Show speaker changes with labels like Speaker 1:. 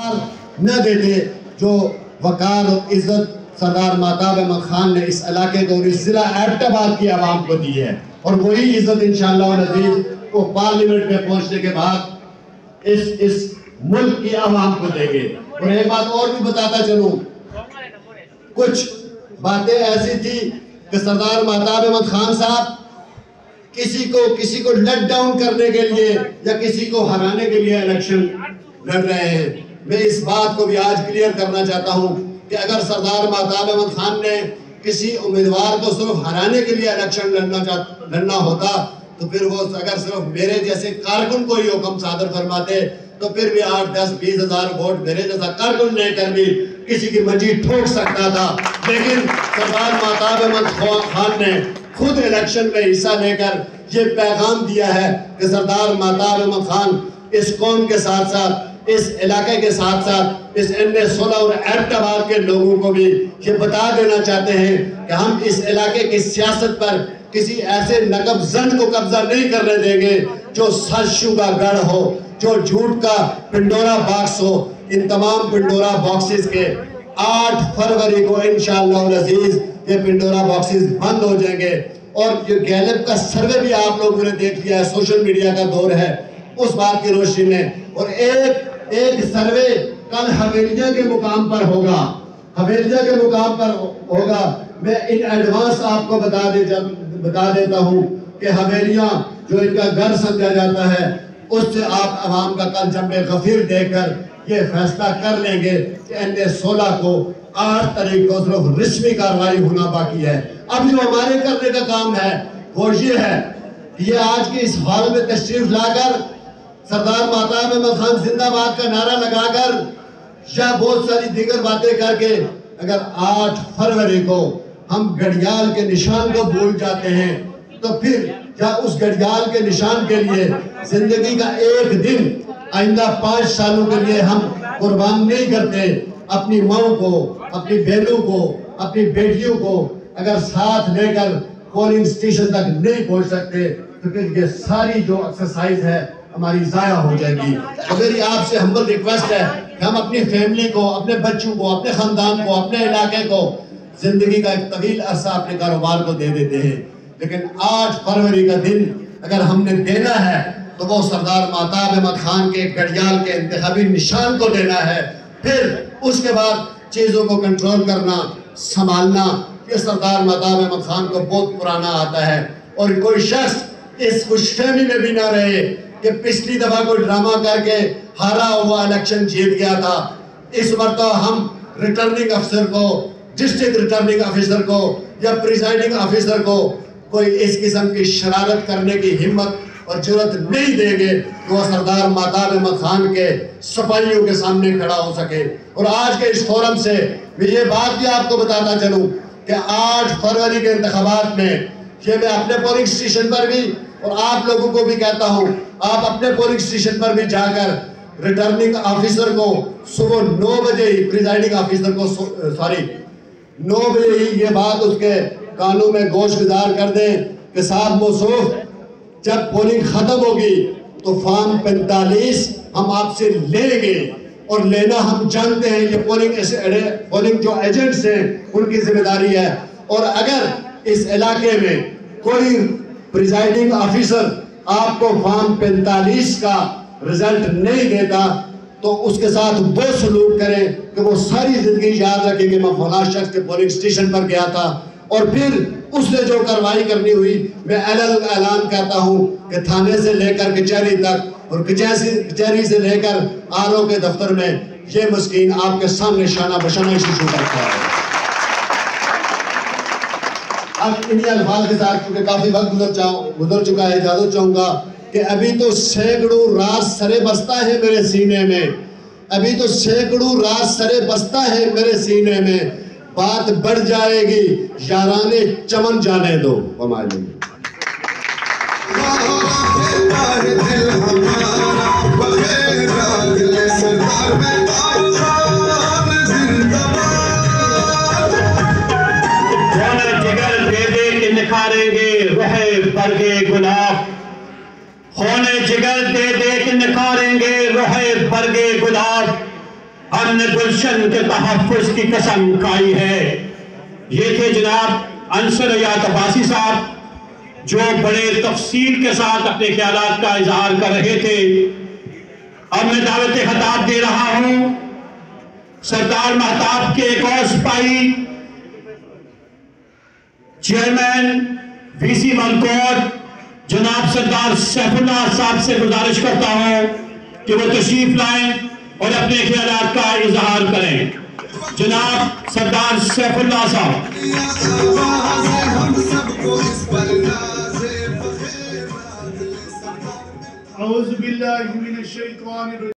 Speaker 1: نہ دیتے جو وقار اور عزت سردار مہتاب احمد خان نے اس علاقے کو اور اس ضلع ایبٹ آباد کی عوام کو دی ہے، اور وہی عزت انشاءاللہ العزیز وہ پارلیمنٹ میں پہنچنے کے بعد اس ملک کی عوام کو دیں گے۔ اور ایک بات اور بھی بتاتا چلوں، کچھ باتیں ایسی تھی کہ سردار مہتاب احمد خان صاحب کسی کو لیٹ ڈاؤن کرنے کے لیے یا کسی کو ہرانے کے لیے الیکشن لڑ رہے ہیں۔ میں اس بات کو بھی آج کلیئر کرنا چاہتا ہوں کہ اگر سردار مہتاب احمد خان نے کسی امیدوار کو صرف ہرانے کے لیے الیکشن لڑنا ہوتا تو پھر وہ اگر صرف میرے جیسے کارکن کو ہی حکم صادر فرماتے تو پھر بھی 8, 10, 20 ہزار ووٹ میرے جیسا کارکن لے کر بھی کسی کی منجی ٹھوک سکتا تھا، لیکن سردار مہتاب احمد خان نے خود الیکشن میں حصہ لے کر یہ پیغام دیا ہے کہ سردار مہتاب احمد خان اس قوم کے ساتھ ساتھ اس علاقے کے ساتھ ساتھ اس NA-16 اور ایبٹ آباد کے لوگوں کو بھی یہ بتا دینا چاہتے ہیں کہ ہم اس علاقے کی سیاست پر کسی ایسے نقب زن کو قبضہ نہیں کرنے دیں گے جو سازشوں کا گڑھ ہو، جو جھوٹ کا پنڈورا باکس ہو۔ ان تمام پنڈورا باکسز کے 8 فروری کو انشاءاللہ العزیز یہ پنڈورا باکسز بند ہو جائیں گے، اور یہ گیلپ کا سروے بھی آپ لوگوں نے دیکھ لیا ہے، سوشل میڈیا کا دور ہے، اس بات کی روشنی میں۔ اور ایک سروے کل حویلیہ کے مقام پر ہوگا، حویلیہ کے مقام پر ہوگا۔ میں ان ایڈوانس آپ کو بتا دیتا ہوں کہ حویلیہ جو ان کا گھر سمجھا جاتا ہے اس سے آپ عوام کا کل جنب غفیر دیکھ کر یہ فیصلہ کر لیں گے کہ NA-16 کو 8 تاریخ کو صرف رسمی کارروائی ہونا باقی ہے۔ اب جو ہمارے کرنے کا کام ہے وہ یہ ہے کہ یہ آج کی اس حال میں تشریف لا کر سردار مہتاب احمد خان زندہ باد کا نعرہ لگا کر یا بہت ساری دیگر باتیں کر کے اگر 8 فروری کو ہم گھڑیال کے نشان کو بھول جاتے ہیں تو پھر یا اس گھڑیال کے نشان کے لیے زندگی کا ایک دن آئندہ 5 سالوں کے لیے ہم قربان نہیں کرتے، اپنی ماں کو، اپنی بہنوں کو، اپنی بیٹیوں کو اگر ساتھ لے کر پولنگ سٹیشن تک نہیں پہنچ سکتے تو پھر یہ ساری جو ایکسرسائز ہے ہماری ضائع ہو جائے گی۔ تو میری آپ سے ہمبل ریکویسٹ ہے کہ ہم اپنی فیملی کو، اپنے بچوں کو، اپنے خاندان کو، اپنے علاقے کو زندگی کا ایک طویل عرصہ اپنے کاروبار کو دے دیتے ہیں، لیکن 8 فروری کا دن اگر ہم نے دینا ہے تو وہ سردار مہتاب احمد خان کے گھڑیال کے انتخابی نشان کو دینا ہے۔ پھر اس کے بعد چیزوں کو کنٹرول کرنا، سنبھالنا، یہ سردار مہتاب احمد خان کو بہت پرانا آتا ہے۔ اور کوئی شخص اس خوش فہمی میں بھی نہ رہے کہ پچھلی دفعہ کوئی ڈرامہ کر کے ہارا ہوا الیکشن جیت گیا تھا، اس مرتبہ ہم ریٹرننگ افسر کو، ڈسٹرکٹ ریٹرننگ افسر کو یا پریزائڈنگ افسر کو کوئی اس قسم کی شرارت کرنے کی ہمت اور جرات نہیں دیں گے کہ وہ سردار مہتاب احمد خان کے سپاہیوں کے سامنے کھڑا ہو سکے۔ اور آج کے اس فورم سے میں یہ بات بھی آپ کو بتاتا چلوں کہ 8 فروری کے انتخابات میں یہ میں اپنے پولنگ سٹیشن پر بھی اور آپ لوگوں کو بھی کہتا ہوں، آپ اپنے پولنگ سٹیشن پر بھی جا کر ریٹرننگ آفیسر کو صبح 9 بجے ہی، پریزائڈنگ آفیسر کو 9 بجے ہی یہ بات اس کے کانوں میں گوش گزار کر دیں کہ صاحب موصوف جب پولنگ ختم ہوگی تو فارم 45 ہم آپ سے لیں گے، اور لینا ہم جانتے ہیں، یہ پولنگ جو ایجنٹس ہیں ان کی ذمہ داری ہے۔ اور اگر اس علاقے میں کوئی پریزائڈنگ آفیسر آپ کو فارم 45 کا رزلٹ نہیں دیتا تو اس کے ساتھ وہ سلوک کریں کہ وہ ساری زندگی یاد رکھیں کہ میں فلاں شخص کے پولنگ سٹیشن پر گیا تھا، اور پھر اس نے جو کارروائی کرنی ہوئی میں اعلان کرتا ہوں کہ تھانے سے لے کر کچہری تک اور کچہری سے لے کر RO کے دفتر میں یہ مسکین آپ کے سامنے شانہ بشانہ شروع کرتا ہے۔ اب انہی الفاظ کے ساتھ کیونکہ کافی وقت گزر چکا ہے، اجازت چاہوں گا کہ ابھی تو سینکڑوں راز سرے بستہ ہے میرے سینے میں، ابھی تو سینکڑوں راز سرے بستہ ہے میرے سینے میں، بات بڑھ جائے گی یارانے چمن جانے دو۔
Speaker 2: نکھاریں گے روح برگے گلاب، خون جگر دے دے کے نکھاریں گے روح برگے گلاب، ہم نے گلشن کے تحفظ کی قسم کھائی ہے۔ یہ تھے جناب انصر حیات عباسی صاحب جو بڑے تفصیل کے ساتھ اپنے خیالات کا اظہار کر رہے تھے۔ اب میں دعوت خطاب دے رہا ہوں سردار مہتاب کے ایک اور سپاہی چیئرمین وی سی ملکور جناب سردار سیف اللہ صاحب سے گزارش کرتا ہوں کہ وہ تشریف لائیں اور اپنے خیالات کا اظہار کریں۔ جناب سردار سیف اللہ صاحب۔
Speaker 3: اعوذ باللہ من الشیطان الرجیم۔